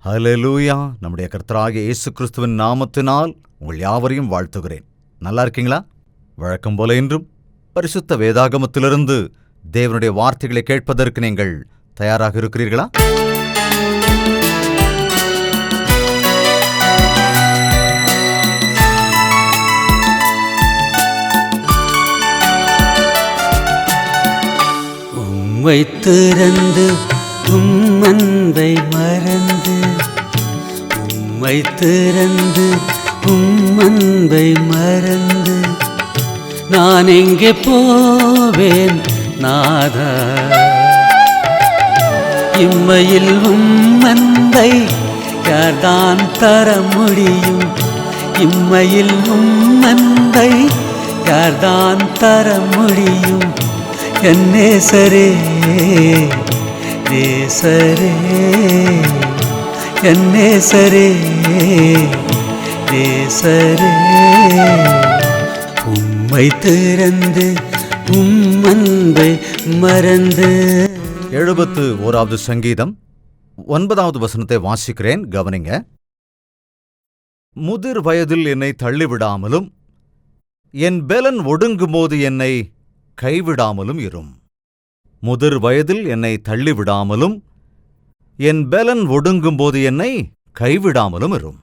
ஹல்லேலூயா! நம்முடைய கர்த்தராகிய இயேசு கிறிஸ்துவின் நாமத்தினால் உங்கள் யாவரையும் வாழ்த்துகிறேன். நல்லா இருக்கீங்களா? வழக்கம் போல இன்றும் பரிசுத்த வேதாகமத்திலிருந்து தேவனுடைய வார்த்தைகளை கேட்பதற்கு நீங்கள் தயாராக இருக்கிறீர்களா? உம்மை திறந்து உம் அன்பை மறந்து, உம்மை திறந்து உம் அன்பை மறந்து, நான் எங்கே போவேன் நாதா? இம்மையில் உம் அன்பை யார்தான் தர முடியும்? இம்மையில் உம் அன்பை யார்தான் தர முடியும்? என் நேசரே நேசரே, என் நேசரே நேசரே, உம்மை திறந்து உம் அன்பை மறந்து. 71வது சங்கீதம் 9வது வசனத்தை வாசிக்கிறேன், கவனிங்க. முதிர் வயதில் என்னை தள்ளிவிடாமலும் என் பெலன் ஒடுங்கும்போது என்னை கைவிடாமலும் இரும். முதிர் வயதில் என்னை தள்ளிவிடாமலும் என் பெலன் ஒடுங்கும்போது என்னை கைவிடாமலும் இரும்.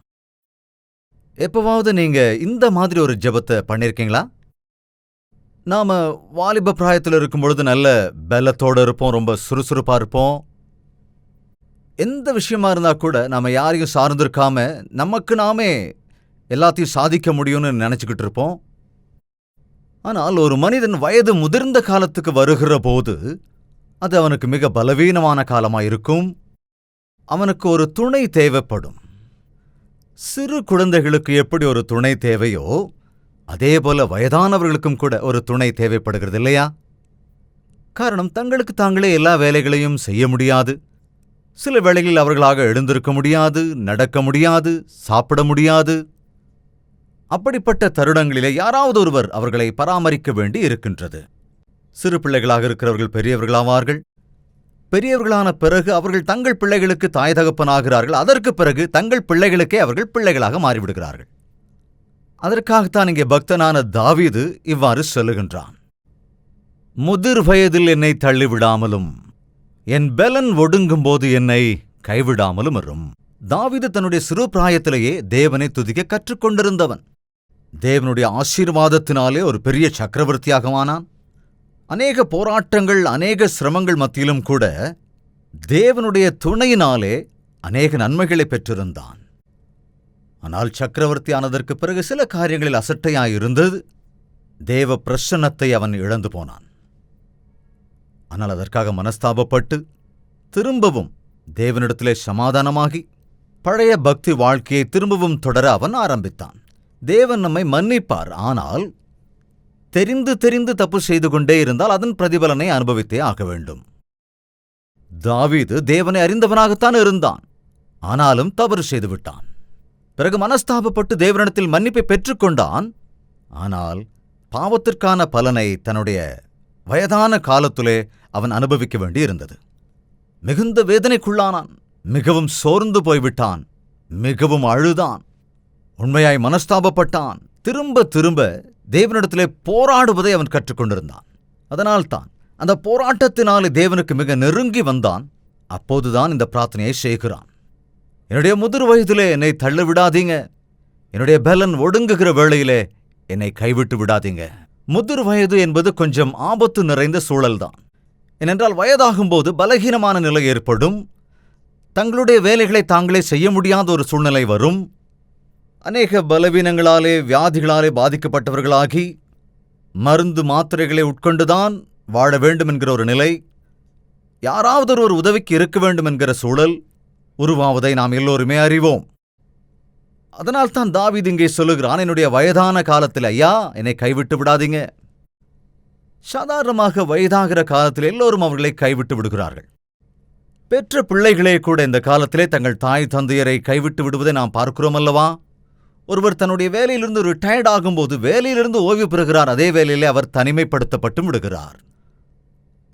எப்பவாவது நீங்க இந்த மாதிரி ஒரு ஜெபத்தை பண்ணிருக்கீங்களா? நாம வாலிப பிராயத்தில் இருக்கும் பொழுது நல்ல பெலத்தோடு இருப்போம், ரொம்ப சுறுசுறுப்பா இருப்போம். எந்த விஷயமா இருந்தா கூட நாம யாரையும் சார்ந்திருக்காம நமக்கு நாமே எல்லாத்தையும் சாதிக்க முடியும்னு நினைச்சுக்கிட்டு இருப்போம். ஆனால் ஒரு மனிதன் வயது முதிர்ந்த காலத்துக்கு வருகிற போது அது அவனுக்கு மிக பலவீனமான காலமாயிருக்கும். அவனுக்கு ஒரு துணை தேவைப்படும். சிறு குழந்தைகளுக்கு எப்படி ஒரு துணை தேவையோ அதேபோல வயதானவர்களுக்கும் கூட ஒரு துணை தேவைப்படுகிறது இல்லையா? காரணம், தங்களுக்கு தாங்களே எல்லா வேலைகளையும் செய்ய முடியாது. சில வேளைகளில் அவர்களாக எழுந்திருக்க முடியாது, நடக்க முடியாது, சாப்பிட முடியாது. அப்படிப்பட்ட தருணங்களிலே யாராவது ஒருவர் அவர்களை பராமரிக்க வேண்டி இருக்கின்றது. சிறு பிள்ளைகளாக இருக்கிறவர்கள் பெரியவர்களாவார்கள். பெரியவர்களான பிறகு அவர்கள் தங்கள் பிள்ளைகளுக்கு தாய் தகப்பனாகிறார்கள். அதற்கு பிறகு தங்கள் பிள்ளைகளுக்கே அவர்கள் பிள்ளைகளாக மாறிவிடுகிறார்கள். அதற்காகத்தான் இங்கே பக்தனான தாவீது இவ்வாறு சொல்லுகின்றான், முதிர் வயதில் என்னை தள்ளிவிடாமலும் என் பெலன் ஒடுங்கும்போது என்னை கைவிடாமலும் இரும். தாவீது தன்னுடைய சிறு பிராயத்திலேயே தேவனை துதிக்க கற்றுக்கொண்டிருந்தவன். தேவனுடைய ஆசீர்வாதத்தினாலே ஒரு பெரிய சக்கரவர்த்தியாகவானான். அநேக போராட்டங்கள், அநேக சிரமங்கள் மத்தியிலும் கூட தேவனுடைய துணையினாலே அநேக நன்மைகளை பெற்றிருந்தான். ஆனால் சக்கரவர்த்தியானதற்கு பிறகு சில காரியங்களில் அசட்டையாயிருந்தது. தேவ பிரசன்னத்தை அவன் இழந்து போனான். ஆனால் அதற்காக மனஸ்தாபப்பட்டு திரும்பவும் தேவனிடத்திலே சமாதானமாகி பழைய பக்தி வாழ்க்கையை திரும்பவும் தொடர அவன் ஆரம்பித்தான். தேவன் நம்மை மன்னிப்பார். ஆனால் தெரிந்து தெரிந்து தப்பு செய்து கொண்டே இருந்தால் அதன் பிரதிபலனை அனுபவித்தே ஆக வேண்டும். தாவீது தேவனை அறிந்தவனாகத்தான் இருந்தான், ஆனாலும் தவறு செய்துவிட்டான். பிறகு மனஸ்தாபப்பட்டு தேவனிடத்தில் மன்னிப்பை பெற்றுக்கொண்டான். ஆனால் பாவத்திற்கான பலனை தன்னுடைய வயதான காலத்திலே அவன் அனுபவிக்க வேண்டியிருந்தது. மிகுந்த வேதனைக்குள்ளானான், மிகவும் சோர்ந்து போய்விட்டான், மிகவும் அழுதான், உண்மையாய் மனஸ்தாபப்பட்டான். திரும்ப திரும்ப தேவனிடத்திலே போராடுவதை அவன் கற்றுக்கொண்டிருந்தான். அதனால்தான் அந்த போராட்டத்தினாலே தேவனுக்கு மிக நெருங்கி வந்தான். அப்போதுதான் இந்த பிரார்த்தனையை செய்கிறான், என்னுடைய முதிர் வயதிலே என்னை தள்ளிவிடாதீங்க, என்னுடைய பெலன் ஒடுங்குகிற வேளையிலே என்னை கைவிட்டு விடாதீங்க. முதிர் வயது என்பது கொஞ்சம் ஆபத்து நிறைந்த சூழல்தான். ஏனென்றால் வயதாகும்போது பலகீனமான நிலை ஏற்படும். தங்களுடைய வேலைகளை தாங்களே செய்ய முடியாத ஒரு சூழ்நிலை வரும். அநேக பலவீனங்களாலே, வியாதிகளாலே பாதிக்கப்பட்டவர்களாகி மருந்து மாத்திரைகளை உட்கொண்டுதான் வாழ வேண்டும் என்கிற ஒரு நிலை, யாராவது ஒரு உதவிக்கு இருக்க வேண்டும் என்கிற சூழல் உருவாவதை நாம் எல்லோருமே அறிவோம். அதனால்தான் தாவீது இங்கே சொல்லுகிறான், என்னுடைய வயதான காலத்தில் ஐயா என்னை கைவிட்டு விடாதீங்க. சாதாரணமாக வயதாகிற காலத்தில் எல்லோரும் அவர்களை கைவிட்டு விடுகிறார்கள். பெற்ற பிள்ளைகளே கூட இந்த காலத்திலே தங்கள் தாய் தந்தையரை கைவிட்டு விடுவதை நாம் பார்க்கிறோம் அல்லவா? ஒருவர் தன்னுடைய வேலையிலிருந்து ரிட்டையர்ட் ஆகும்போது வேலையிலிருந்து ஓய்வு பெறுகிறார். அதே வேலையிலே அவர் தனிமைப்படுத்தப்பட்டும் விடுகிறார்.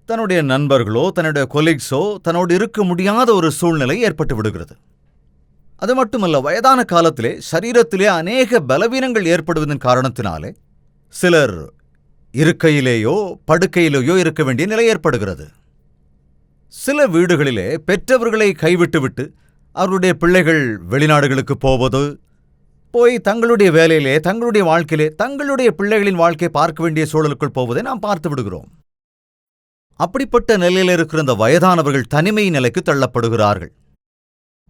தன்னுடைய நண்பர்களோ தன்னுடைய கொலீக்ஸோ தன்னோடு இருக்க முடியாத ஒரு சூழ்நிலை ஏற்பட்டு விடுகிறது. அது மட்டுமல்ல, வயதான காலத்திலே சரீரத்திலே அநேக பலவீனங்கள் ஏற்படுவதன் காரணத்தினாலே சிலர் இருக்கையிலேயோ படுக்கையிலேயோ இருக்க வேண்டிய நிலை ஏற்படுகிறது. சில வீடுகளிலே பெற்றவர்களை கைவிட்டுவிட்டு அவருடைய பிள்ளைகள் வெளிநாடுகளுக்கு போவது, போய் தங்களுடைய வேலையிலே தங்களுடைய வாழ்க்கையிலே தங்களுடைய பிள்ளைகளின் வாழ்க்கையை பார்க்க வேண்டிய சூழலுக்குள் போவதை நாம் பார்த்து விடுகிறோம். அப்படிப்பட்ட நிலையில் இருக்கிற அந்த வயதானவர்கள் தனிமை நிலைக்கு தள்ளப்படுகிறார்கள்.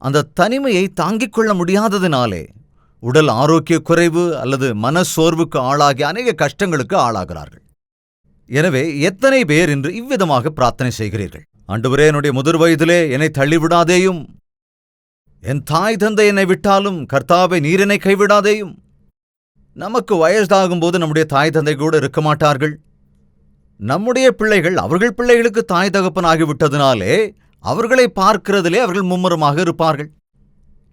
அந்த தனிமையை தாங்கிக் கொள்ள முடியாததினாலே உடல் ஆரோக்கிய குறைவு அல்லது மனச்சோர்வுக்கு ஆளாகி அநேக கஷ்டங்களுக்கு ஆளாகிறார்கள். எனவே எத்தனை பேர் இன்று இவ்விதமாக பிரார்த்தனை செய்கிறீர்கள்? ஆண்டவரே, என்னுடைய முதிர் வயதிலே என்னை தள்ளிவிடாதேயும், என் தாய் தந்தை என்னை விட்டாலும் கர்த்தாவே நீர் என்னை கைவிடாதேயும். நமக்கு வயதாகும்போது நம்முடைய தாய் தந்தை கூட இருக்க மாட்டார்கள். நம்முடைய பிள்ளைகள் அவர்கள் பிள்ளைகளுக்கு தாய் தகப்பன் ஆகிவிட்டதினாலே அவர்களை பார்க்கிறதிலே அவர்கள் மும்முரமாக இருப்பார்கள்.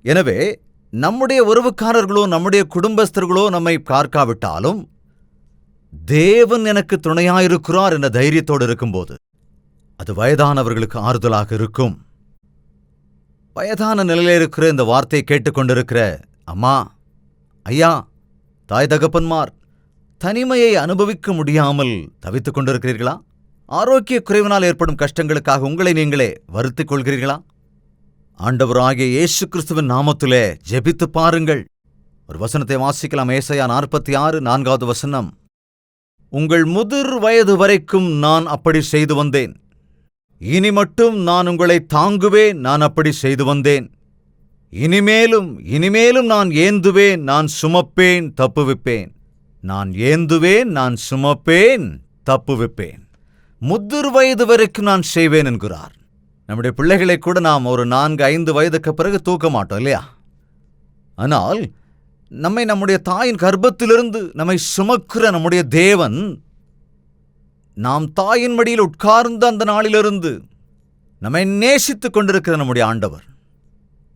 எனவே நம்முடைய உறவுக்காரர்களோ நம்முடைய குடும்பஸ்தர்களோ நம்மை பார்க்காவிட்டாலும் தேவன் எனக்கு துணையாயிருக்கிறார் என்ற தைரியத்தோடு இருக்கும்போது அது வயதானவர்களுக்கு ஆறுதலாக இருக்கும். வயதான நிலையில இருக்கிற இந்த வார்த்தையை கேட்டுக்கொண்டிருக்கிற அம்மா, ஐயா, தாய் தகப்பன்மார், தனிமையை அனுபவிக்க முடியாமல் தவித்துக் கொண்டிருக்கிறீர்களா? ஆரோக்கிய குறைவினால் ஏற்படும் கஷ்டங்களுக்காக உங்களை நீங்களே வருத்திக் கொள்கிறீர்களா? ஆண்டவராகிய இயேசு கிறிஸ்துவின் நாமத்திலே ஜெபித்து பாருங்கள். ஒரு வசனத்தை வாசிக்கலாம். ஏசாயா 46 4வது வசனம். உங்கள் முதிர் வயது வரைக்கும் நான் அப்படி செய்து வந்தேன், இனி மட்டும் நான் உங்களை தாங்குவேன், நான் அப்படி செய்து வந்தேன். இனிமேலும் நான் ஏந்துவேன், நான் சுமப்பேன், தப்புவிப்பேன். நான் ஏந்துவேன், நான் சுமப்பேன், தப்புவிப்பேன். முதிர் வயது வரைக்கும் நான் செய்வேன் என்கிறார். நம்முடைய பிள்ளைகளை கூட நாம் ஒரு 4-5 வயதுக்கு பிறகு தூக்க மாட்டோம் இல்லையா? ஆனால் நம்முடைய தாயின் கர்ப்பத்திலிருந்து நம்மை சுமக்கிற நம்முடைய தேவன், நாம் தாயின் மடியில் உட்கார்ந்த அந்த நாளிலிருந்து நம்மை நேசித்துக் கொண்டிருக்கிற நம்முடைய ஆண்டவர்,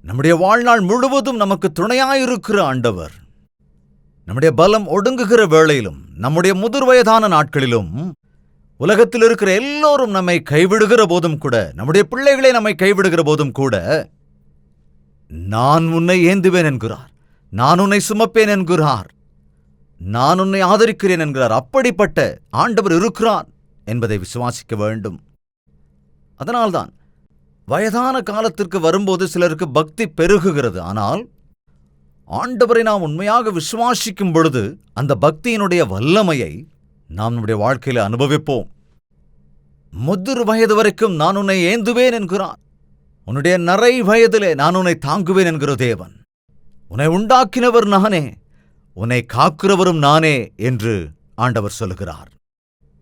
நம்முடைய வாழ்நாள் முழுவதும் நமக்கு துணையாயிருக்கிற ஆண்டவர், நம்முடைய பலம் ஒடுங்குகிற வேளையிலும் நம்முடைய முதிர் வயதான நாட்களிலும் உலகத்தில் இருக்கிற எல்லோரும் நம்மை கைவிடுகிற போதும் கூட, நம்முடைய பிள்ளைகளை நம்மை கைவிடுகிற போதும் கூட, நான் உன்னை ஏந்துவேன் என்கிறார், நான் உன்னை சுமப்பேன் என்கிறார், நான் உன்னை ஆதரிக்கிறேன் என்கிறார். அப்படிப்பட்ட ஆண்டவர் இருக்கிறார் என்பதை விசுவாசிக்க வேண்டும். அதனால்தான் வயதான காலத்திற்கு வரும்போது சிலருக்கு பக்தி பெருகுகிறது. ஆனால் ஆண்டவரை நாம் உண்மையாக விசுவாசிக்கும் பொழுது அந்த பக்தியினுடைய வல்லமையை நாம் நம்முடைய வாழ்க்கையில் அனுபவிப்போம். முதிர் வயது வரைக்கும் நான் உன்னை ஏந்துவேன் என்கிறார். உன்னுடைய நரை வயதிலே நான் உன்னை தாங்குவேன் என்கிற தேவன், உன்னை உண்டாக்கினவர் நானே, உன்னை காக்கிறவரும் நானே என்று ஆண்டவர் சொல்லுகிறார்.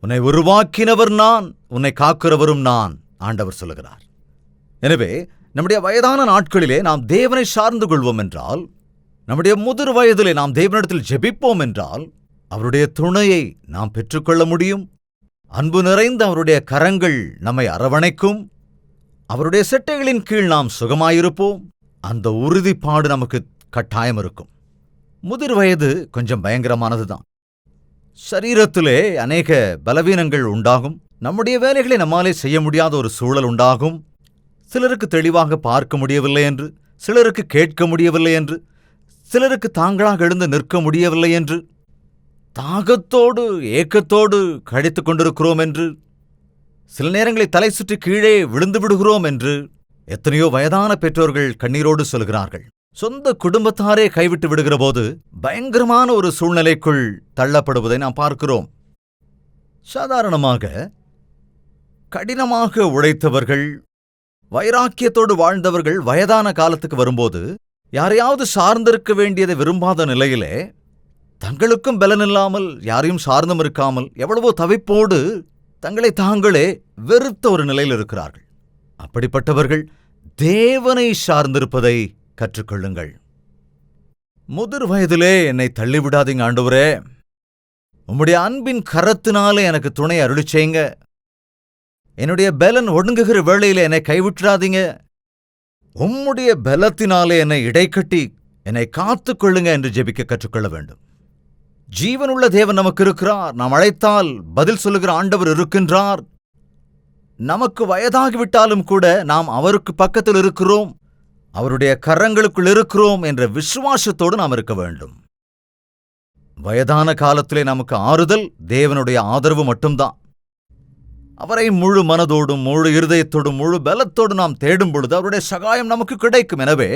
உன்னை உருவாக்கினவர் நான், உன்னை காக்கிறவரும் நான், ஆண்டவர் சொல்லுகிறார். எனவே நம்முடைய வயதான நாட்களிலே நாம் தேவனை சார்ந்து கொள்வோம் என்றால், நம்முடைய முதிர் வயதிலே நாம் தேவனிடத்தில் ஜெபிப்போம் என்றால், அவருடைய துணையை நாம் பெற்றுக்கொள்ள முடியும். அன்பு நிறைந்த அவருடைய கரங்கள் நம்மை அரவணைக்கும். அவருடைய செட்டைகளின் கீழ் நாம் சுகமாயிருப்போம். அந்த உறுதிப்பாடு நமக்கு கட்டாயம் இருக்கும். முதிர் வயது கொஞ்சம் பயங்கரமானதுதான். சரீரத்திலே அநேக பலவீனங்கள் உண்டாகும். நம்முடைய வேலைகளை நம்மாலே செய்ய முடியாத ஒரு சூழல் உண்டாகும். சிலருக்கு தெளிவாக பார்க்க முடியவில்லை என்று, சிலருக்கு கேட்க முடியவில்லை என்று, சிலருக்கு தாங்களாக எழுந்து நிற்க முடியவில்லை என்று, தாகத்தோடு ஏக்கத்தோடு கழித்துக் கொண்டிருக்கிறோம் என்று, சில நேரங்களில் தலை சுற்றி கீழே விழுந்து விடுகிறோம் என்று எத்தனையோ வயதான பெற்றோர்கள் கண்ணீரோடு சொல்கிறார்கள். சொந்த குடும்பத்தாரே கைவிட்டு விடுகிற போது பயங்கரமான ஒரு சூழ்நிலைக்குள் தள்ளப்படுவதை நாம் பார்க்கிறோம். சாதாரணமாக கடினமாக உழைத்தவர்கள், வைராக்கியத்தோடு வாழ்ந்தவர்கள் வயதான காலத்துக்கு வரும்போது யாரையாவது சார்ந்திருக்க வேண்டியதை விரும்பாத நிலையிலே, தங்களுக்கும் பலனில்லாமல் யாரையும் சார்ந்தும் இருக்காமல் எவ்வளவோ தவிப்போடு தங்களை தாங்களே வெறுத்த ஒரு நிலையில் இருக்கிறார்கள். அப்படிப்பட்டவர்கள் தேவனை சார்ந்திருப்பதை கற்றுக்கொள்ளுங்கள். முதிர் வயதிலே என்னை தள்ளிவிடாதீங்க ஆண்டவரே, உம்முடைய அன்பின் கரத்தினாலே எனக்கு துணை அருளிச் செய்யுங்க. என்னுடைய பலன் ஒடுங்குகிற வேளையிலே என்னை கைவிட்டுறாதீங்க. உம்முடைய பலத்தினாலே என்னை இடைக்கட்டி என்னை காத்துக்கொள்ளுங்க என்று ஜெபிக்க கற்றுக்கொள்ள வேண்டும். ஜீவனுள்ள தேவன் நமக்கு இருக்கிறார். நாம் அழைத்தால் பதில் சொல்லுகிற ஆண்டவர் இருக்கின்றார். நமக்கு வயதாகிவிட்டாலும் கூட நாம் அவருக்கு பக்கத்தில் இருக்கிறோம். அவருடைய கரங்களுக்குள் இருக்கிறோம் என்ற விசுவாசத்தோடு நாம் இருக்க வேண்டும். வயதான காலத்திலே நமக்கு ஆறுதல் தேவனுடைய ஆதரவு மட்டும்தான். அவரை முழு மனதோடும் முழு இருதயத்தோடும் முழு பலத்தோடும் நாம் தேடும் பொழுது அவருடைய சகாயம் நமக்கு கிடைக்கும். எனவே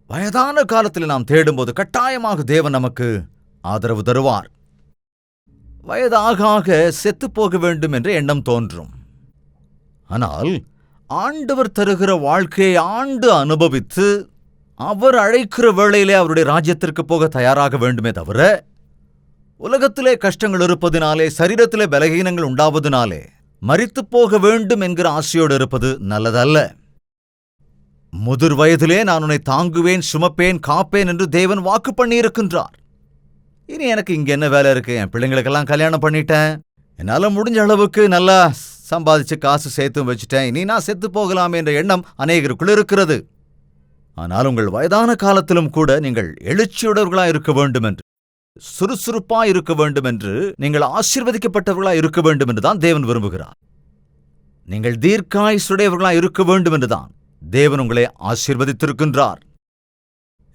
வயதான காலத்தில் நாம் தேடும்போது கட்டாயமாக தேவன் நமக்கு ஆதரவு தருவார். வயதாக ஆக செத்துப்போக வேண்டும் என்ற எண்ணம் தோன்றும். ஆனால் ஆண்டவர் தருகிற வாழ்க்கையை ஆண்டு அனுபவித்து அவர் அழைக்கிற வேளையிலே அவருடைய ராஜ்யத்திற்கு போக தயாராக வேண்டுமே தவிர, உலகத்திலே கஷ்டங்கள் இருப்பதினாலே, சரீரத்திலே பலகீனங்கள் உண்டாவதினாலே மரித்துப் போக வேண்டும் என்கிற ஆசையோடு இருப்பது நல்லதல்ல. முதிர் வயதிலே நான் உன்னை தாங்குவேன், சுமப்பேன், காப்பேன் என்று தேவன் வாக்கு பண்ணியிருக்கின்றார். இனி எனக்கு இங்க என்ன வேலை இருக்கு? என் பிள்ளைங்களுக்கெல்லாம் கல்யாணம் பண்ணிட்டேன், என்னால முடிஞ்ச அளவுக்கு நல்லா சம்பாதிச்சு காசு சேர்த்தும் வச்சுட்டேன், இனி நான் செத்து போகலாம் என்ற எண்ணம் அநேகருக்குள் இருக்கிறது. ஆனால் உங்கள் வயதான காலத்திலும் கூட நீங்கள் எழுச்சியுடையவர்களாய் இருக்க வேண்டும் என்று, சுறுசுறுப்பாய் இருக்க வேண்டும் என்று, நீங்கள் ஆசீர்வதிக்கப்பட்டவர்களாய் இருக்க வேண்டும் என்றுதான் தேவன் விரும்புகிறார். நீங்கள் தீர்க்காயுசுடையவர்களாய் இருக்க வேண்டும் என்றுதான் தேவன் உங்களை ஆசீர்வதித்திருக்கின்றார்.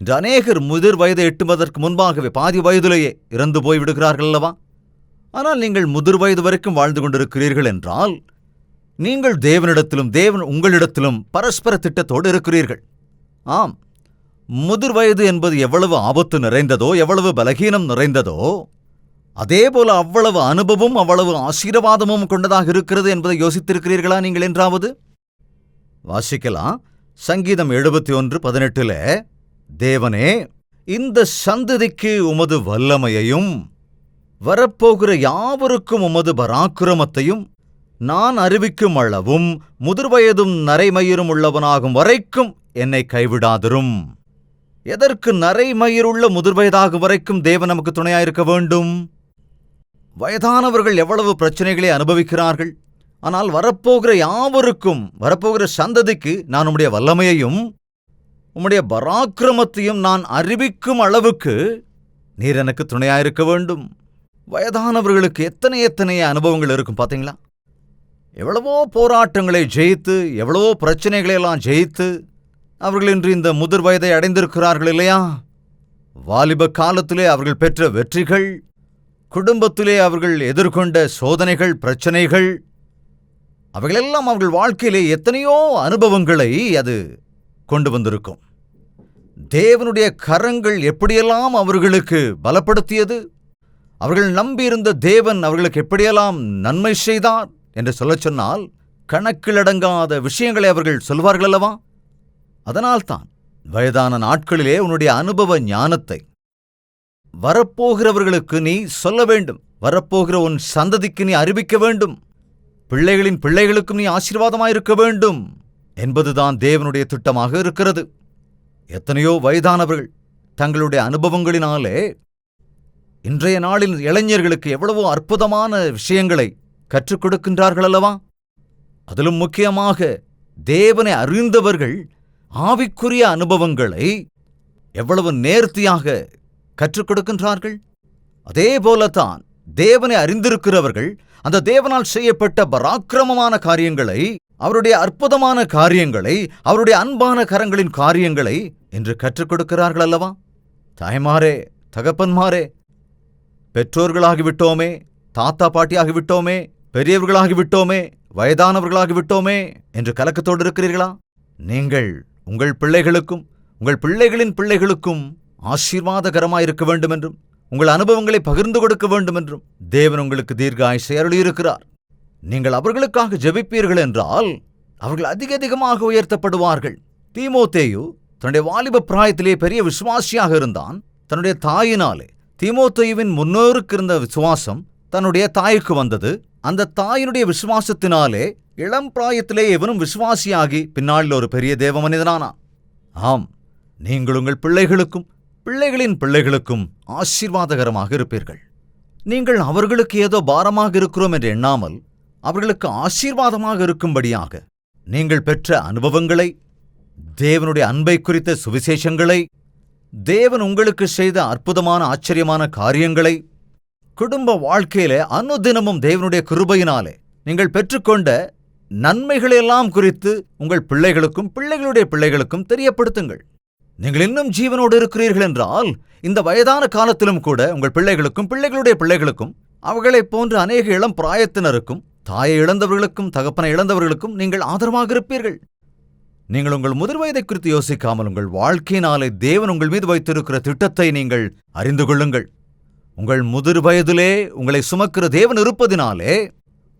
இன்று அநேகர் முதிர் வயதை எட்டுவதற்கு முன்பாகவே பாதி வயதிலேயே இறந்து போய்விடுகிறார்கள் அல்லவா? ஆனால் நீங்கள் முதிர் வயது வரைக்கும் வாழ்ந்து கொண்டிருக்கிறீர்கள் என்றால் நீங்கள் தேவனிடத்திலும் தேவன் உங்களிடத்திலும் பரஸ்பர திட்டத்தோடு இருக்கிறீர்கள். ஆம், முதிர் வயது என்பது எவ்வளவு ஆபத்து நிறைந்ததோ, எவ்வளவு பலகீனம் நிறைந்ததோ, அதேபோல அவ்வளவு அனுபவம், அவ்வளவு ஆசீர்வாதமும் கொண்டதாக இருக்கிறது என்பதை யோசித்திருக்கிறீர்களா நீங்கள் என்றாவது? வாசிக்கலாம். சங்கீதம் 71:18 தேவனே, இந்த சந்ததிக்கு உமது வல்லமையையும் வரப்போகிற யாவருக்கும் உமது பராக்கிரமத்தையும் நான் அறிவிக்கும் அளவும் முதிர்வயதும் நரைமயிரும் உள்ளவனாகும் வரைக்கும் என்னை கைவிடாதிரும். எதற்கு நரைமயிருள்ள முதிர்வயதாகும் வரைக்கும் தேவன் நமக்கு துணையாயிருக்க வேண்டும்? வயதானவர்கள் எவ்வளவு பிரச்சனைகளை அனுபவிக்கிறார்கள். ஆனால் வரப்போகிற யாவருக்கும், வரப்போகிற சந்ததிக்கு நான் உம்முடைய வல்லமையையும் உம்முடைய பராக்கிரமத்தையும் நான் அறிவிக்கும் அளவுக்கு நீர் எனக்கு துணையாயிருக்க வேண்டும். வயதானவர்களுக்கு எத்தனை அனுபவங்கள் இருக்கும் பார்த்தீங்களா? எவ்வளவோ போராட்டங்களை ஜெயித்து, எவ்வளவோ பிரச்சனைகளையெல்லாம் ஜெயித்து அவர்கள் இன்று இந்த முதிர் வயதை அடைந்திருக்கிறார்கள் இல்லையா? வாலிப காலத்திலே அவர்கள் பெற்ற வெற்றிகள், குடும்பத்திலே அவர்கள் எதிர்கொண்ட சோதனைகள், பிரச்சனைகள், அவைகளெல்லாம் அவர்கள் வாழ்க்கையிலே எத்தனையோ அனுபவங்களை அது கொண்டு வந்திருக்கும். தேவனுடைய கரங்கள் எப்படியெல்லாம் அவர்களுக்கு பலப்படுத்தியது, அவர்கள் நம்பியிருந்த தேவன் அவர்களுக்கு எப்படியெல்லாம் நன்மை செய்தார் என்று சொல்லச் சொன்னால் கணக்கிலடங்காத விஷயங்களை அவர்கள் சொல்வார்கள் அல்லவா? அதனால்தான் வயதான நாட்களிலே உன்னுடைய அனுபவ ஞானத்தை வரப்போகிறவர்களுக்கு நீ சொல்ல வேண்டும். வரப்போகிற உன் சந்ததிக்கு நீ அறிவிக்க வேண்டும். பிள்ளைகளின் பிள்ளைகளுக்கும் நீ ஆசீர்வாதமாயிருக்க வேண்டும் என்பதுதான் தேவனுடைய திட்டமாக இருக்கிறது. எத்தனையோ வயதானவர்கள் தங்களுடைய அனுபவங்களினாலே இன்றைய நாளில் இளைஞர்களுக்கு எவ்வளவோ அற்புதமான விஷயங்களை கற்றுக் கொடுக்கின்றார்கள் அல்லவா? அதிலும் முக்கியமாக தேவனை அறிந்தவர்கள் ஆவிக்குரிய அனுபவங்களை எவ்வளவு நேர்த்தியாக கற்றுக் கொடுக்கின்றார்கள். அதேபோலத்தான் தேவனை அறிந்திருக்கிறவர்கள் அந்த தேவனால் செய்யப்பட்ட பராக்கிரமமான காரியங்களை, அவருடைய அற்புதமான காரியங்களை, அவருடைய அன்பான கரங்களின் காரியங்களை என்று கற்றுக் கொடுக்கிறார்கள் அல்லவா? தாய்மாரே, தகப்பன்மாரே, பெற்றோர்களாகிவிட்டோமே, தாத்தா பாட்டியாகிவிட்டோமே, பெரியவர்களாகிவிட்டோமே, வயதானவர்களாகிவிட்டோமே என்று கலக்கத்தோடு இருக்கிறீர்களா? நீங்கள் உங்கள் பிள்ளைகளுக்கும் உங்கள் பிள்ளைகளின் பிள்ளைகளுக்கும் ஆசீர்வாதகரமாயிருக்க வேண்டும் என்றும் உங்கள் அனுபவங்களை பகிர்ந்து கொடுக்க வேண்டும் என்றும் தேவன் உங்களுக்கு தீர்க்க ஆயுசை அருளியிருக்கிறார். நீங்கள் அவர்களுக்காக ஜெபிப்பீர்கள் என்றால் அவர்கள் அதிகமாக உயர்த்தப்படுவார்கள். தீமோத்தேயு தன்னுடைய வாலிப பிராயத்திலே பெரிய விசுவாசியாக இருந்தான். தன்னுடைய தாயினாலே, தீமோத்தேயுவின் முன்னோருக்கு இருந்த விசுவாசம் தன்னுடைய தாய்க்கு வந்தது. அந்த தாயினுடைய விசுவாசத்தினாலே இளம் பிராயத்திலே எவனும் விசுவாசியாகி பின்னாளில் ஒரு பெரிய தேவ மனிதனானான். ஆம், நீங்கள் உங்கள் பிள்ளைகளுக்கும் பிள்ளைகளின் பிள்ளைகளுக்கும் ஆசீர்வாதகரமாக இருப்பீர்கள். நீங்கள் அவர்களுக்கு ஏதோ பாரமாக இருக்கிறோம் என்று எண்ணாமல் அவர்களுக்கு ஆசீர்வாதமாக இருக்கும்படியாக நீங்கள் பெற்ற அனுபவங்களை, தேவனுடைய அன்பை குறித்த சுவிசேஷங்களை, தேவன் உங்களுக்கு செய்த அற்புதமான ஆச்சரியமான காரியங்களை, குடும்ப வாழ்க்கையிலே அனுதினமும் தேவனுடைய கிருபையினாலே நீங்கள் பெற்றுக்கொண்ட நன்மைகளையெல்லாம் குறித்து உங்கள் பிள்ளைகளுக்கும் பிள்ளைகளுடைய பிள்ளைகளுக்கும் தெரியப்படுத்துங்கள். நீங்கள் இன்னும் ஜீவனோடு இருக்கிறீர்கள் என்றால் இந்த வயதான காலத்திலும் கூட உங்கள் பிள்ளைகளுக்கும் பிள்ளைகளுடைய பிள்ளைகளுக்கும் அவர்களைப் போன்ற அநேக இளம் பிராயத்தினருக்கும் தாயை இழந்தவர்களுக்கும் தகப்பனை இழந்தவர்களுக்கும் நீங்கள் ஆதரவாக இருப்பீர்கள். நீங்கள் உங்கள் முதிர் வயதை குறித்து யோசிக்காமல் உங்கள் வாழ்க்கையினாலே தேவன் உங்கள் மீது வைத்திருக்கிற திட்டத்தை நீங்கள் அறிந்து கொள்ளுங்கள். உங்கள் முதிர் வயதிலே உங்களை சுமக்கிற தேவன் இருப்பதினாலே,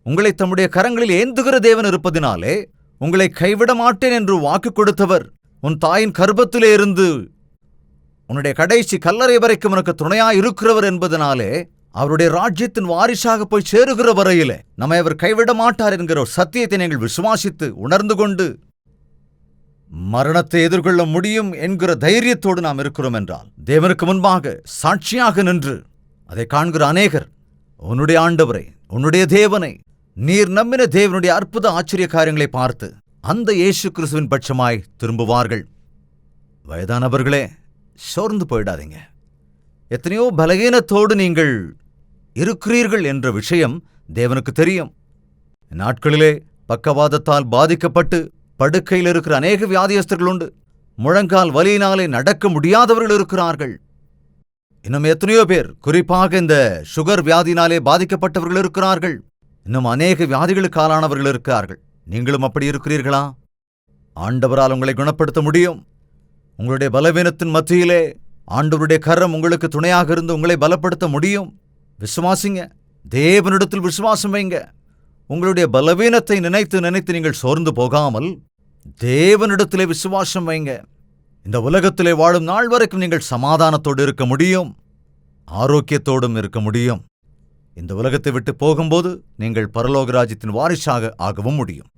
உங்களை தம்முடைய கரங்களில் ஏந்துகிற தேவன் இருப்பதினாலே, உங்களை கைவிட மாட்டேன் என்று வாக்கு கொடுத்தவர் உன் தாயின் கர்ப்பத்திலே இருந்து உன்னுடைய கடைசி கல்லறை வரைக்கும் உனக்கு துணையாய் இருக்கிறவர் என்பதனாலே, அவருடைய ராஜ்யத்தின் வாரிசாக போய் சேருகிற வரையிலே நம்மை அவர் கைவிட மாட்டார் என்கிற ஒரு சத்தியத்தை நீங்கள் விசுவாசித்து உணர்ந்து கொண்டு மரணத்தை எதிர்கொள்ள முடியும் என்கிற தைரியத்தோடு நாம் இருக்கிறோம் என்றால், தேவனுக்கு முன்பாக சாட்சியாக நின்று அதை காண்கிற அநேகர் உன்னுடைய ஆண்டவரை, உன்னுடைய தேவனை, நீர் நம்பின தேவனுடைய அற்புத ஆச்சரிய காரியங்களை பார்த்து அந்த இயேசு கிறிஸ்துவின் பட்சமாய் திரும்புவார்கள். வயதானவர்களே, சோர்ந்து போயிடாதீங்க. எத்தனையோ பலகீனத்தோடு நீங்கள் இருக்கிறீர்கள் என்ற விஷயம் தேவனுக்கு தெரியும். நாட்களிலே பக்கவாதத்தால் பாதிக்கப்பட்டு படுக்கையில் இருக்கிற அநேக வியாதியஸ்தர்கள் உண்டு. முழங்கால் வலியினாலே நடக்க முடியாதவர்கள் இருக்கிறார்கள். இன்னும் எத்தனையோ பேர் குறிப்பாக இந்த சுகர் வியாதியினாலே பாதிக்கப்பட்டவர்கள் இருக்கிறார்கள். இன்னும் அநேக வியாதிகளுக்கு ஆளானவர்கள் இருக்கிறார்கள். நீங்களும் அப்படி இருக்கிறீர்களா? ஆண்டவரால் உங்களை குணப்படுத்த முடியும். உங்களுடைய பலவீனத்தின் மத்தியிலே ஆண்டவருடைய கரம் உங்களுக்கு துணையாக இருந்து உங்களை பலப்படுத்த முடியும். விசுவாசிங்க, தேவனிடத்தில் விசுவாசம் வைங்க. உங்களுடைய பலவீனத்தை நினைத்து நினைத்து நீங்கள் சோர்ந்து போகாமல் தேவனிடத்திலே விசுவாசம் வைங்க. இந்த உலகத்திலே வாழும் நாள் வரைக்கும் நீங்கள் சமாதானத்தோடு இருக்க முடியும், ஆரோக்கியத்தோடும் இருக்க முடியும். இந்த உலகத்தை விட்டு போகும்போது நீங்கள் பரலோக ராஜ்யத்தின் வாரிசாக ஆகவும் முடியும்.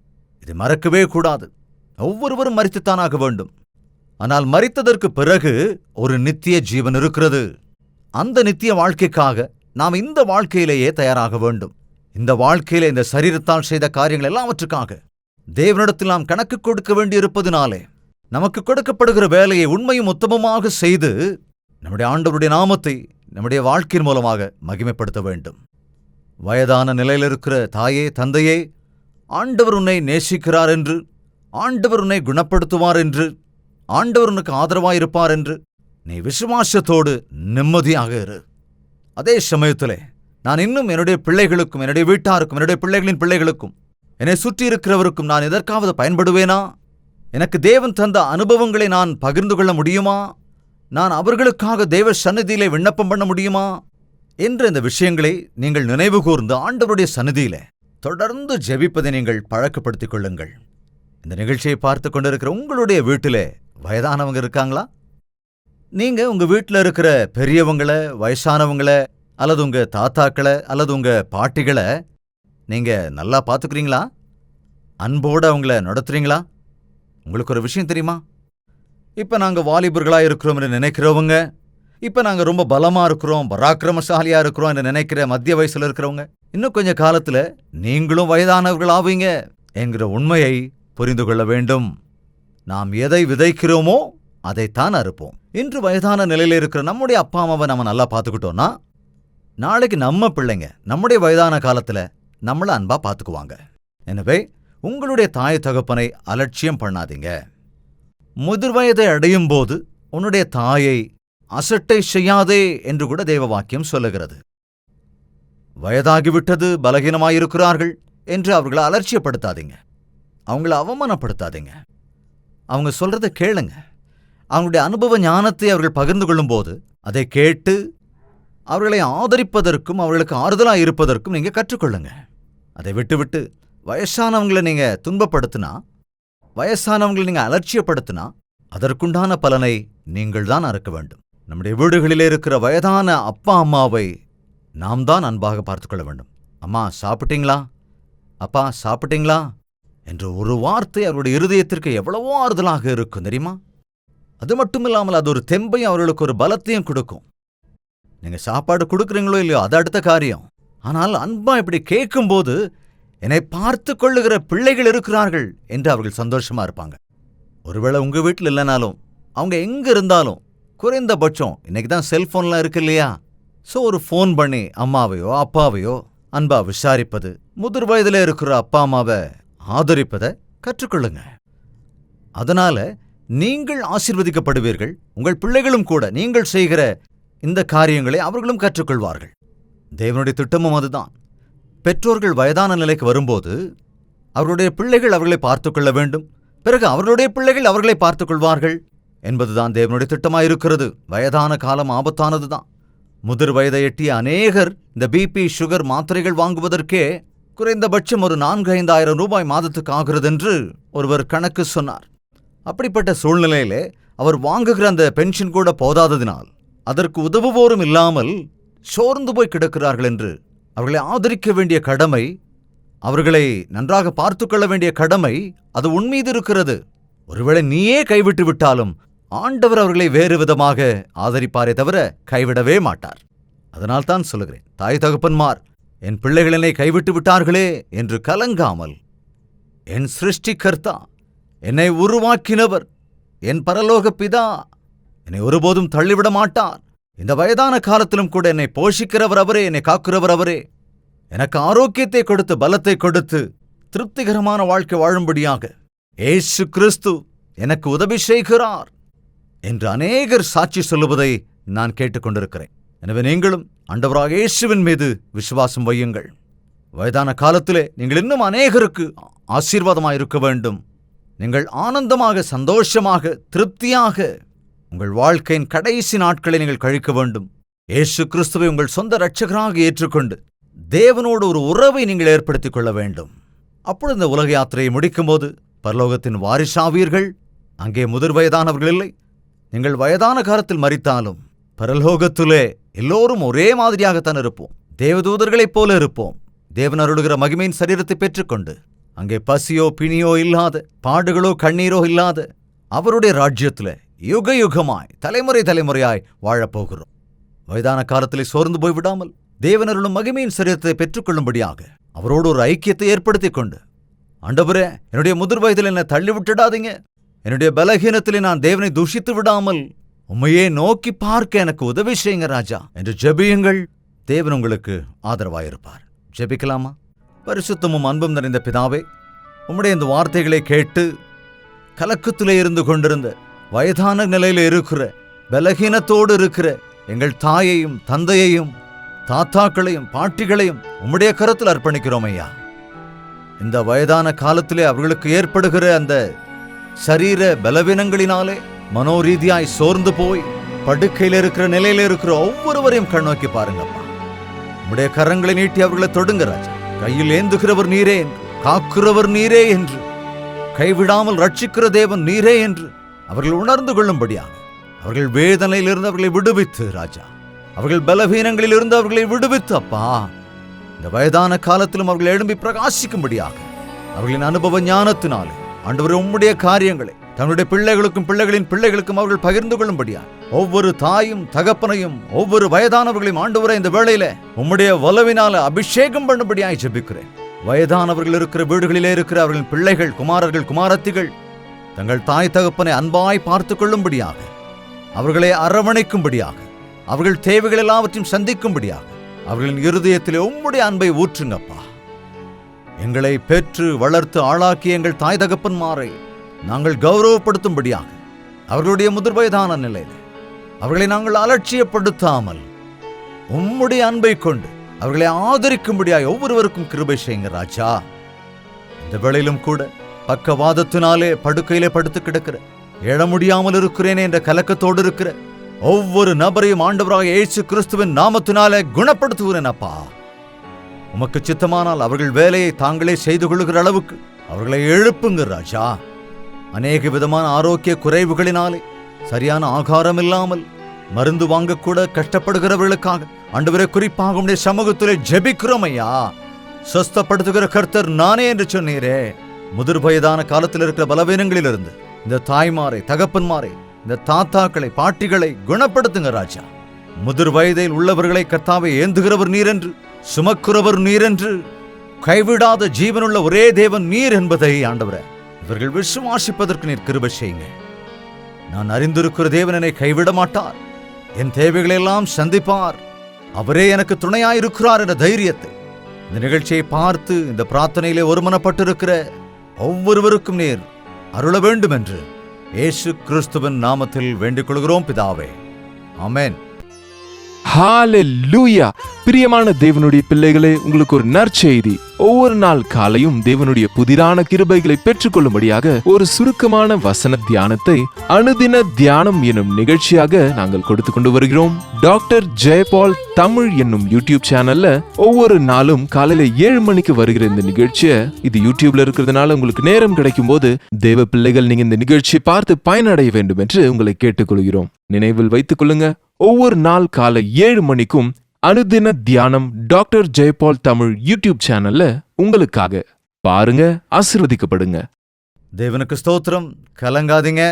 இதை மறக்கவே கூடாது. ஒவ்வொருவரும் மரித்துத்தான் ஆக வேண்டும். ஆனால் மரித்ததற்கு பிறகு ஒரு நித்திய ஜீவன் இருக்கிறது. அந்த நித்திய வாழ்க்கைக்காக நாம் இந்த வாழ்க்கையிலேயே தயாராக வேண்டும். இந்த வாழ்க்கையிலே இந்த சரீரத்தால் செய்த காரியங்கள் எல்லாவற்றுக்காக தேவனிடத்தில் நாம் கணக்கு கொடுக்க வேண்டியிருப்பதினாலே நமக்கு கொடுக்கப்படுகிற வேலையை உண்மையும் உத்தமமாக செய்து நம்முடைய ஆண்டவருடைய நாமத்தை நம்முடைய வாழ்க்கையின் மூலமாக மகிமைப்படுத்த வேண்டும். வயதான நிலையில் இருக்கிற தாயே, தந்தையே, ஆண்டவர் உன்னை நேசிக்கிறார் என்று, ஆண்டவர் உன்னை குணப்படுத்துவார் என்று, ஆண்டவர் உனக்கு ஆதரவாயிருப்பார் என்று நீ விசுவாசத்தோடு நிம்மதியாக இரு. அதே சமயத்திலே நான் இன்னும் என்னுடைய பிள்ளைகளுக்கும், என்னுடைய வீட்டாருக்கும், என்னுடைய பிள்ளைகளின் பிள்ளைகளுக்கும், என்னை சுற்றி இருக்கிறவருக்கும் நான் எதற்காவது பயன்படுவேனா? எனக்கு தேவன் தந்த அனுபவங்களை நான் பகிர்ந்து கொள்ள முடியுமா? நான் அவர்களுக்காக தேவ சந்நிதியிலே விண்ணப்பம் பண்ண முடியுமா என்ற இந்த விஷயங்களை நீங்கள் நினைவு கூர்ந்து ஆண்டவருடைய சந்நிதியிலே தொடர்ந்து ஜெபிப்பதை நீங்கள் பழக்கப்படுத்திக் கொள்ளுங்கள். இந்த நிகழ்ச்சியை பார்த்து கொண்டிருக்கிற உங்களுடைய வீட்டிலே வயதானவங்க இருக்காங்களா? நீங்க உங்க வீட்டில் இருக்கிற பெரியவங்களை, வயசானவங்களை, அல்லது உங்க தாத்தாக்களை, அல்லது உங்க பாட்டிகளை நீங்க நல்லா பார்த்துக்கிறீங்களா? அன்போடு அவங்கள நடத்துறீங்களா? உங்களுக்கு ஒரு விஷயம் தெரியுமா? இப்போ நாங்கள் வாலிபர்களாக இருக்கிறோம் என்று நினைக்கிறவங்க, இப்போ நாங்கள் ரொம்ப பலமாக இருக்கிறோம், பராக்கிரமசாலியாக இருக்கிறோம் என்று நினைக்கிற மத்திய வயசில் இருக்கிறவங்க, இன்னும் கொஞ்சம் காலத்தில் நீங்களும் வயதானவர்கள் ஆவீங்க என்கிற உண்மையை புரிந்து கொள்ள வேண்டும். நாம் எதை விதைக்கிறோமோ அதைத்தான் அறுப்போம். இன்று வயதான நிலையில் இருக்கிற நம்முடைய அப்பா அம்மாவை நம்ம நல்லா பார்த்துக்கிட்டோம்னா நாளைக்கு நம்ம பிள்ளைங்க நம்முடைய வயதான காலத்தில் நம்மளை அன்பா பார்த்துக்குவாங்க. எனவே உங்களுடைய தாய் தகப்பனை அலட்சியம் பண்ணாதீங்க. முதிர் வயதை அடையும் போது உன்னுடைய தாயை அசட்டை செய்யாதே என்று கூட தேவ வாக்கியம் சொல்லுகிறது. வயதாகிவிட்டது, பலகீனமாயிருக்கிறார்கள் என்று அவர்களை அலட்சியப்படுத்தாதீங்க, அவங்கள அவமானப்படுத்தாதீங்க. அவங்க சொல்றதை கேளுங்க. அவங்களுடைய அனுபவ ஞானத்தை அவர்கள் பகிர்ந்து கொள்ளும்போது அதை கேட்டு அவர்களை ஆதரிப்பதற்கும் அவர்களுக்கு ஆறுதலாக இருப்பதற்கும் நீங்க கற்றுக்கொள்ளுங்க. அதை விட்டுவிட்டு வயசானவங்களை நீங்க துன்பப்படுத்தினா, வயசானவங்களை நீங்க அலட்சியப்படுத்தினா அதற்குண்டான பலனை நீங்கள் தான் அறுக்க வேண்டும். நம்முடைய வீடுகளிலே இருக்கிற வயதான அப்பா அம்மாவை நாம் தான் அன்பாக பார்த்துக்கொள்ள வேண்டும். அம்மா சாப்பிட்டீங்களா, அப்பா சாப்பிட்டீங்களா என்ற ஒரு வார்த்தை அவருடைய இருதயத்திற்கு எவ்வளவோ ஆறுதலாக இருக்கும் தெரியுமா? அது மட்டும் இல்லாமல் அது ஒரு தெம்பையும் அவர்களுக்கு ஒரு பலத்தையும் கொடுக்கும். நீங்க சாப்பாடு கொடுக்குறீங்களோ இல்லையோ அது அடுத்த காரியம். ஆனால் அன்பா இப்படி கேட்கும்போது என்னை பார்த்து கொள்ளுகிற பிள்ளைகள் இருக்கிறார்கள் என்று அவர்கள் சந்தோஷமா இருப்பாங்க. ஒருவேளை உங்க வீட்டில் இல்லைனாலும் அவங்க எங்க இருந்தாலும் குறைந்தபட்சம் இன்னைக்கு தான் செல்போன்லாம் இருக்கு இல்லையா? ஸோ ஒரு ஃபோன் பண்ணி அம்மாவையோ அப்பாவையோ அன்பா விசாரிப்பது, முதிர் வயதில் இருக்கிற அப்பா அம்மாவை ஆதரிப்பதை கற்றுக்கொள்ளுங்க. அதனால நீங்கள் ஆசீர்வதிக்கப்படுவீர்கள். உங்கள் பிள்ளைகளும் கூட நீங்கள் செய்கிற இந்த காரியங்களை அவர்களும் கற்றுக்கொள்வார்கள். தேவனுடைய திட்டமும் அதுதான். பெற்றோர்கள் வயதான நிலைக்கு வரும்போது அவர்களுடைய பிள்ளைகள் அவர்களை பார்த்துக்கொள்ள வேண்டும். பிறகு அவர்களுடைய பிள்ளைகள் அவர்களை பார்த்துக்கொள்வார்கள் என்பதுதான் தேவனுடைய திட்டமாயிருக்கிறது. வயதான காலம் ஆபத்தானதுதான். முதிர் வயதை எட்டிய அநேகர் இந்த பிபி சுகர் மாத்திரைகள் வாங்குவதற்கே குறைந்தபட்சம் ஒரு 4-5 ரூபாய் மாதத்துக்கு ஆகிறது என்று ஒருவர் கணக்கு சொன்னார். அப்படிப்பட்ட சூழ்நிலையிலே அவர் வாங்குகிற அந்த பென்ஷன் கூட போதாததினால் அதற்கு உதவுவோரும் இல்லாமல் சோர்ந்து போய் கிடக்கிறார்கள் என்று அவர்களை ஆதரிக்க வேண்டிய கடமை, அவர்களை நன்றாக பார்த்துக்கொள்ள வேண்டிய கடமை அது உன்மீது இருக்கிறது. ஒருவேளை நீயே கைவிட்டு விட்டாலும் ஆண்டவர் அவர்களை வேறு விதமாக ஆதரிப்பாரே தவிர கைவிடவே மாட்டார். அதனால்தான் சொல்லுகிறேன், தாய் தகப்பன்மார் என் பிள்ளைகள் என்னை கைவிட்டு விட்டார்களே என்று கலங்காமல், என் சிருஷ்டிகர்த்தா, என்னை உருவாக்கினவர், என் பரலோக பிதா என்னை ஒருபோதும் தள்ளிவிட மாட்டார். இந்த வயதான காலத்திலும் கூட என்னை போஷிக்கிறவர் அவரே, என்னை காக்கிறவர் அவரே, எனக்கு ஆரோக்கியத்தை கொடுத்து பலத்தை கொடுத்து திருப்திகரமான வாழ்க்கை வாழும்படியாக இயேசு கிறிஸ்து எனக்கு உதவி செய்கிறார் என்று அநேகர் சாட்சி சொல்லுவதை நான் கேட்டுக்கொண்டிருக்கிறேன். எனவே நீங்களும் ஆண்டவராகிய இயேசுவின் மீது விசுவாசம் வையுங்கள். வயதான காலத்திலே நீங்கள் இன்னும் அநேகருக்கு ஆசீர்வாதமாயிருக்க வேண்டும். நீங்கள் ஆனந்தமாக, சந்தோஷமாக, திருப்தியாக உங்கள் வாழ்க்கையின் கடைசி நாட்களை நீங்கள் கழிக்க வேண்டும். இயேசு கிறிஸ்துவை உங்கள் சொந்த இரட்சகராக ஏற்றுக்கொண்டு தேவனோடு ஒரு உறவை நீங்கள் ஏற்படுத்திக் கொள்ள வேண்டும். அப்பொழுது இந்த உலக யாத்திரையை முடிக்கும்போது பரலோகத்தின் வாரிசாவீர்கள். அங்கே முதிர் வயதானவர்கள் இல்லை. நீங்கள் வயதான காலத்தில் மரித்தாலும் பரலோகத்திலே எல்லோரும் ஒரே மாதிரியாகத்தான் இருப்போம். தேவதூதர்களைப் போல இருப்போம். தேவன் அருளுகிற மகிமையின் சரீரத்தை பெற்றுக்கொண்டு அங்கே பசியோ பிணியோ இல்லாத, பாடுகளோ கண்ணீரோ இல்லாத அவருடைய ராஜ்யத்தில் யுக யுகமாய் தலைமுறை தலைமுறையாய் வாழப்போகிறோம். வயதான காலத்திலே சோர்ந்து போய்விடாமல் தேவன் அருளும் மகிமையின் சரீரத்தை பெற்றுக்கொள்ளும்படியாக அவரோடு ஒரு ஐக்கியத்தை ஏற்படுத்திக் கொண்டு, ஆண்டவரே, என்னுடைய முதிர் வயதில் என்னை தள்ளிவிட்டுடாதீங்க, என்னுடைய பலகீனத்திலே நான் தேவனை தூஷித்து விடாமல் உம்மையே நோக்கி பார்க்க எனக்கு உதவி செய்யுங்க ராஜா என்று ஜெபியுங்கள். தேவன் உங்களுக்கு ஆதரவாயிருப்பார். ஜெபிக்கலாமா? பரிசுத்தமும் அன்பும் நிறைந்த பிதாவே, உம்முடைய இந்த வார்த்தைகளை கேட்டு கலக்கத்திலே இருந்து கொண்டிருந்த, வயதான நிலையில இருக்கிற, பலகீனத்தோடு இருக்கிற எங்கள் தாயையும் தந்தையையும் தாத்தாக்களையும் பாட்டிகளையும் உம்முடைய கரத்தில் அர்ப்பணிக்கிறோம் ஐயா. இந்த வயதான காலத்திலே அவர்களுக்கு ஏற்படுகிற அந்த சரீர பலவீனங்களினாலே மனோரீதியாய் சோர்ந்து போய் படுக்கையில் இருக்கிற நிலையில இருக்கிற ஒவ்வொருவரையும் கண்ணோக்கி பாருங்கப்பா. உம்முடைய கரங்களை நீட்டி அவர்களை தொடுங்க ராஜா. கையில் ஏந்துகிறவர் நீரே என்று, காக்கிறவர் நீரே என்று, கைவிடாமல் ரட்சிக்கிற தேவன் நீரே என்று அவர்கள் உணர்ந்து கொள்ளும்படியாக அவர்கள் வேதனையிலிருந்து அவர்களை விடுவித்து ராஜா, அவர்கள் பலவீனங்களிலிருந்து அவர்களை விடுவித்து அப்பா, இந்த வயதான காலத்திலும் அவர்கள் எழும்பி பிரகாசிக்கும்படியாக அவர்களின் அனுபவ ஞானத்தினாலே ஆண்டவரே உம்முடைய காரியங்களை தங்களுடைய பிள்ளைகளுக்கும் பிள்ளைகளின் பிள்ளைகளுக்கும் அவர்கள் பகிர்ந்து கொள்ளும்படியாக ஒவ்வொரு தாயும் தகப்பனையும் ஒவ்வொரு வயதானவர்களையும் ஆண்டவரே இந்த வேளையில உம்முடைய வல்லவினால அபிஷேகம் பண்ணும்படியாய் ஜெபிக்கிறேன். வயதானவர்கள் இருக்கிற வீடுகளிலே இருக்கிற அவர்களின் பிள்ளைகள், குமாரர்கள், குமாரத்திகள் தங்கள் தாய் தகப்பனை அன்பாய் பார்த்து கொள்ளும்படியாக, அவர்களை அரவணைக்கும்படியாக, அவர்கள் தேவைகள் எல்லாவற்றையும் சந்திக்கும்படியாக அவர்களின் இருதயத்திலே உம்முடைய அன்பை ஊற்றுங்கப்பா. எங்களை பெற்று வளர்த்து ஆளாக்கிய எங்கள் தாய் தகப்பன்மாரை நாங்கள் கௌரவப்படுத்தும்படியாக அவர்களுடைய முதிர் வயதான நிலையில் அவர்களை நாங்கள் அலட்சியப்படுத்தாமல் உம்முடைய அன்பை கொண்டு அவர்களை ஆதரிக்கும்படியாக ஒவ்வொருவருக்கும் கிருபை செய்யுங்க ராஜா. இந்த வேளையிலும் கூட பக்கவாதத்தினாலே படுக்கையிலே படுத்து கிடக்கிற, எழ முடியாமல் இருக்கிறேனே என்ற கலக்கத்தோடு இருக்கிற ஒவ்வொரு நபரையும் ஆண்டவராக இயேசு கிறிஸ்துவின் நாமத்தினாலே குணப்படுத்துகிறேன் அப்பா. உமக்கு சித்தமானால் அவர்கள் வேலையை தாங்களே செய்து கொள்ளுகிற அளவுக்கு அவர்களை எழுப்புங்க ராஜா. அநேக விதமான ஆரோக்கிய குறைவுகளினாலே சரியான ஆகாரம் இல்லாமல் மருந்து வாங்கக்கூட கஷ்டப்படுகிறவர்களுக்காக ஆண்டவரே குறிப்பாக உம்முடைய சமூகத்திலே ஜெபிக்கிறோம் ஐயா. சொஸ்தப்படுத்துகிற கர்த்தர் நானே என்று சொன்னீரே. முதிர் வயதான காலத்தில் இருக்கிற பலவீனங்களிலிருந்து இந்த தாய்மாரை, தகப்பன்மாரை, இந்த தாத்தாக்களை, பாட்டிகளை குணப்படுத்துங்க ராஜா. முதிர் வயதில் உள்ளவர்களை கர்த்தாவை ஏந்துகிறவர் நீர் என்று, சுமக்கிறவர் நீர் என்று, கைவிடாத ஜீவனுள்ள ஒரே தேவன் நீர் என்பதை ஆண்டவரே இவர்கள் விசுவாசிப்பதற்கு நீர் கிருபை செய்யுங்க. நான் அறிந்திருக்கிற தேவன் என்னை கைவிட மாட்டார், என் தேவைகளை எல்லாம் சந்திப்பார், அவரே எனக்கு துணையாயிருக்கிறார் என்ற தைரியத்தை இந்த நிகழ்ச்சியை பார்த்து இந்த பிரார்த்தனையிலே ஒருமனப்பட்டிருக்கிற ஒவ்வொருவருக்கும் நீர் அருள வேண்டும் என்று இயேசு கிறிஸ்துவின் நாமத்தில் வேண்டிக் கொள்கிறோம் பிதாவே. ஆமென். ஹalleluya. பிரியமான தேவனுடைய பிள்ளைகளே, உங்களுக்கு ஒரு நற்செய்தி. ஒவ்வொரு நாள் காலையும் தேவனுடைய புதிரான கிருபைகளை பெற்றுக்கொள்ளும்படியாக ஒரு சுருக்கமான வசன தியானத்தை அனுதின தியானம் என்னும் நிகழ்ச்சியாக நாங்கள் கொடுத்து கொண்டு வருகிறோம். டாக்டர் ஜெயபால் தமிழ் என்னும் யூடியூப் சேனல்ல ஒவ்வொரு நாளும் காலையில 7 மணிக்கு வருகிற இந்த நிகழ்ச்சியை, இது யூடியூப்ல இருக்கிறதுனால உங்களுக்கு நேரம் கிடைக்கும் போது தேவ பிள்ளைகள் நீங்க இந்த நிகழ்ச்சியை பார்த்து பயனடைய வேண்டும் என்று உங்களை கேட்டுக்கொள்கிறோம். நினைவில் வைத்துக் கொள்ளுங்க, ஒவ்வொரு நாள் காலை 7 மணிக்கும் அனுதின தியானம் டாக்டர் ஜெயபால் தமிழ் யூடியூப் சேனல்ல உங்களுக்காக பாருங்க, ஆசீர்வதிக்கப்படுங்க. தேவனுக்கு ஸ்தோத்திரம். கலங்காதீங்க,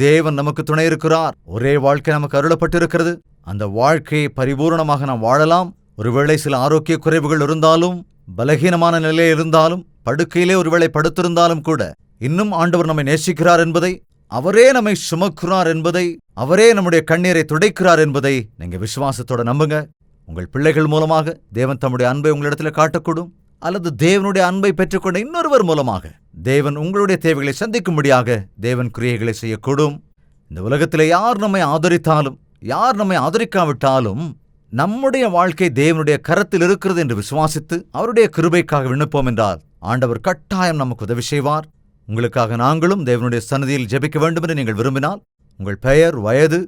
தேவன் நமக்கு துணை இருக்கிறார். ஒரே வாழ்க்கை நமக்கு அருளப்பட்டிருக்கிறது. அந்த வாழ்க்கையை பரிபூர்ணமாக நாம் வாழலாம். ஒருவேளை சில ஆரோக்கிய குறைவுகள் இருந்தாலும், பலகீனமான நிலையில் இருந்தாலும், படுக்கையிலே ஒருவேளை படுத்திருந்தாலும் கூட இன்னும் ஆண்டவர் நம்மை நேசிக்கிறார் என்பதை, அவரே நம்மை சுமக்கிறார் என்பதை, அவரே நம்முடைய கண்ணீரை துடைக்கிறார் என்பதை நீங்க விசுவாசத்தோட நம்புங்க. உங்கள் பிள்ளைகள் மூலமாக தேவன் தம்முடைய அன்பை உங்களிடத்தில் காட்டக்கூடும். அல்லது தேவனுடைய அன்பை பெற்றுக்கொண்ட இன்னொருவர் மூலமாக தேவன் உங்களுடைய தேவைகளை சந்திக்கும்படியாக தேவன் கிரியைகளை செய்யக்கூடும். இந்த உலகத்திலே யார் நம்மை ஆதரித்தாலும், யார் நம்மை ஆதரிக்காவிட்டாலும், நம்முடைய வாழ்க்கை தேவனுடைய கரத்தில் இருக்கிறது என்று விசுவாசித்து அவருடைய கிருபைக்காக விண்ணப்போம் என்றால் ஆண்டவர் கட்டாயம் நமக்கு உதவி செய்வார். உங்களுக்காக நாங்களும் தேவனுடைய சன்னதியில் ஜெபிக்க வேண்டும் என்று நீங்கள் விரும்பினால், உங்கள் பெயர், வயது,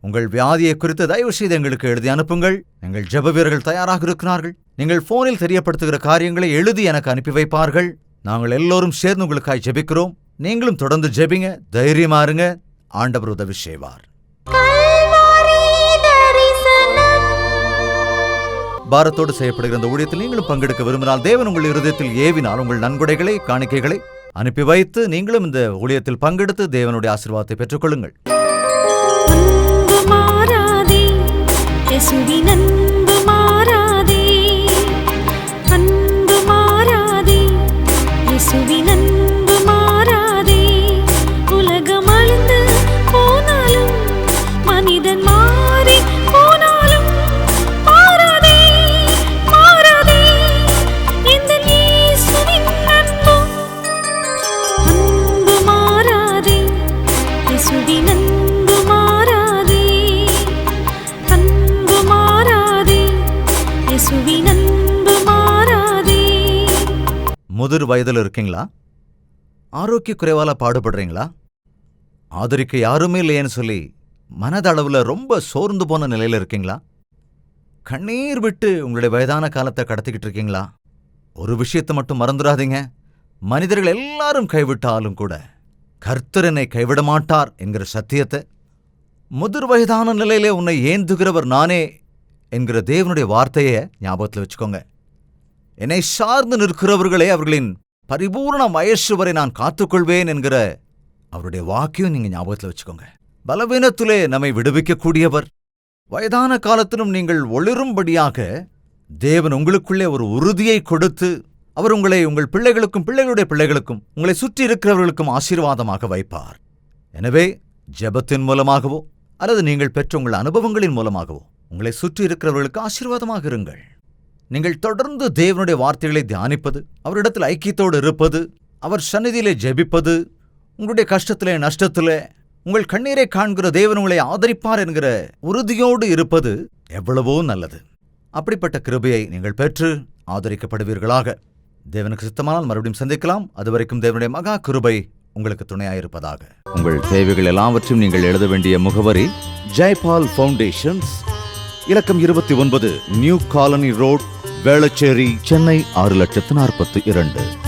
உங்கள் வியாதியை குறித்து தயவு செய்து எங்களுக்கு எழுதி அனுப்புங்கள். எங்கள் ஜெப வீரர்கள் தயாராக இருக்கிறார்கள். நீங்கள் போனில் தெரியப்படுத்துகிற காரியங்களை எழுதி எனக்கு அனுப்பி வைப்பார்கள். நாங்கள் எல்லோரும் சேர்ந்து உங்களுக்காய் ஜெபிக்கிறோம். நீங்களும் தொடர்ந்து ஜெபிங்க, தைரியமா இருங்க. ஆண்டவர் உதவி செய்வார். பாரத்தோடு செய்யப்படுகிற இந்த ஊழியத்தில் நீங்களும் பங்கெடுக்க விரும்பினால், தேவன் உங்கள் இருதயத்தில் ஏவினால் உங்கள் நன்கொடைகளை, காணிக்கைகளை அனுப்பி வைத்து நீங்களும் இந்த ஊழியத்தில் பங்கெடுத்து தேவனுடைய ஆசீர்வாதத்தை பெற்றுக்கொள்ளுங்கள். முதிர் வயதில் இருக்கீங்களா? ஆரோக்கிய குறைவால பாடுபடுறீங்களா? ஆதரிக்க யாருமே இல்லையேன்னு சொல்லி மனதளவுல ரொம்ப சோர்ந்து போன நிலையில இருக்கீங்களா? கண்ணீர் விட்டு உங்களுடைய வயதான காலத்தை கடத்திக்கிட்டு இருக்கீங்களா? ஒரு விஷயத்தை மட்டும் மறந்துடாதீங்க, மனிதர்கள் எல்லாரும் கைவிட்டாலும் கூட கர்த்தர் என்னை கைவிட மாட்டார் என்கிற சத்தியத்தை, முதிர் வயதான நிலையிலே உன்னை ஏந்துகிறவர் நானே என்கிற தேவனுடைய வார்த்தையை ஞாபகத்தில் வச்சுக்கோங்க. என்னை சார்ந்து நிற்கிறவர்களே, அவர்களின் பரிபூர்ண வயசு வரை நான் காத்துக்கொள்வேன் என்கிற அவருடைய வாக்கையும் நீங்க ஞாபகத்தில் வச்சுக்கோங்க. பலவீனத்திலே நம்மை விடுவிக்கக்கூடியவர். வயதான காலத்திலும் நீங்கள் ஒளிரும்படியாக தேவன் உங்களுக்குள்ளே ஒரு உறுதியை கொடுத்து, அவர் உங்களை உங்கள் பிள்ளைகளுக்கும் பிள்ளைகளுடைய பிள்ளைகளுக்கும் உங்களை சுற்றி இருக்கிறவர்களுக்கும் ஆசீர்வாதமாக வைப்பார். எனவே ஜெபத்தின் மூலமாகவோ அல்லது நீங்கள் பெற்ற உங்கள் அனுபவங்களின் மூலமாகவோ உங்களை சுற்றி இருக்கிறவர்களுக்கு ஆசீர்வாதமாக இருங்கள். நீங்கள் தொடர்ந்து தேவனுடைய வார்த்தைகளை தியானிப்பது, அவரிடத்தில் ஐக்கியத்தோடு இருப்பது, அவர் சந்நிதியிலே ஜெபிப்பது, உங்களுடைய கஷ்டத்திலே நஷ்டத்திலே உங்கள் கண்ணீரை காண்கிற தேவன் உங்களை ஆதரிப்பார் என்கிற உறுதியோடு இருப்பது எவ்வளவோ நல்லது. அப்படிப்பட்ட கிருபையை நீங்கள் பெற்று ஆதரிக்கப்படுவீர்களாக. தேவனுக்கு சித்தமானால் மறுபடியும் சந்திக்கலாம். அதுவரைக்கும் தேவனுடைய மகா கிருபை உங்களுக்கு துணையாயிருப்பதாக. உங்கள் தேவைகள் எல்லாவற்றையும் நீங்கள் எழுத வேண்டிய முகவரி ஜெயபால் ஃபவுண்டேஷன்ஸ், இலக்கம் 29, new colony road, Velachery, Chennai 6,42,00,000.